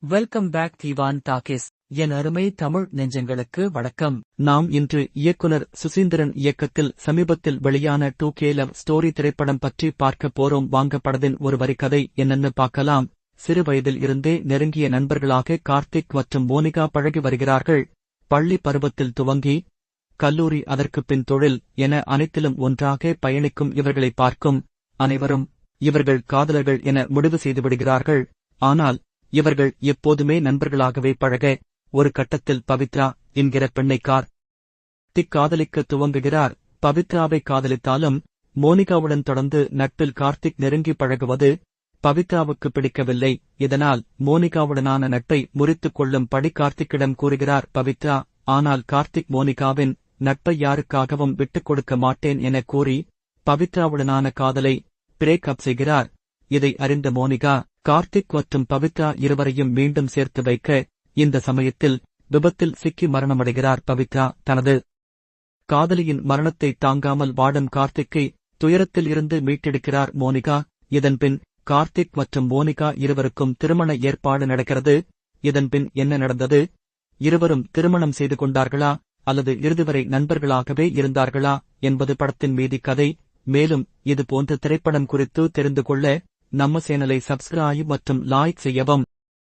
Welcome back Deewan talkies. என் அருமை தமிழ் நெஞ்சங்களுக்கு வணக்கம். நாம் இன்று இயக்குனர் சுசீந்திரன் இயக்கத்தில் சமீபத்தில் வெளியான 2K லவ் ஸ்டோரி திரைப்படம் பற்றி பார்க்க போறோம். வாங்க படத்தின் ஒரு வரி கதை என்னன்னு பார்க்கலாம். சிறு வயதில் இருந்தே நெருங்கிய நண்பர்களாக கார்த்திக் மற்றும் மோனிகா பழகி வருகிறார்கள். பள்ளி பருவத்தில் துவங்கி கல்லூரி, அதற்குப் பின் தொழில் என அனைத்திலும் ஒன்றாக பயணிக்கும் இவர்களை பார்க்கும் அனைவரும் இவர்கள் காதலர்கள் என முடிவு செய்துவிடுகிறார்கள். ஆனால் இவர்கள் எப்போதுமே நண்பர்களாகவே பழக ஒரு கட்டத்தில் பவித்ரா என்கிற பெண்ணை கார்த்திக் காதலிக்க துவங்குகிறார். பவித்ராவை காதலித்தாலும் மோனிகாவுடன் தொடர்ந்து நட்பில் கார்த்திக் நெருங்கி பழகுவது பவித்ராவுக்கு பிடிக்கவில்லை. இதனால் மோனிகாவுடனான நட்பை முறித்துக் கொள்ளும் படி கார்த்திக்கிடம் கூறுகிறார் பவித்ரா. ஆனால் கார்த்திக் மோனிகாவின் நட்பை யாருக்காகவும் விட்டுக் கொடுக்க மாட்டேன் என கூறி பவித்ராவுடனான காதலை பிரேக் அப் செய்கிறார். இதை அறிந்த மோனிகா கார்த்திக் மற்றும் பவித்ரா இருவரையும் மீண்டும் சேர்த்து வைக்க இந்த சமயத்தில் விபத்தில் சிக்கி மரணமடைகிறார் பவித்ரா. தனது காதலியின் மரணத்தை தாங்காமல் வாடும் கார்த்திக்கை துயரத்தில் இருந்து மீட்டெடுக்கிறார் மோனிகா. இதன்பின் கார்த்திக் மற்றும் மோனிகா இருவருக்கும் திருமண ஏற்பாடு நடக்கிறது. இதன்பின் என்ன நடந்தது? இருவரும் திருமணம் செய்து கொண்டார்களா அல்லது இறுதிவரை நண்பர்களாகவே இருந்தார்களா என்பது படத்தின் மீதி கதை. மேலும் இது போன்ற திரைப்படம் குறித்து தெரிந்து கொள்ள நம்ம சேனலை சப்ஸ்கிரைப் மற்றும் லைக் செய்யவும்.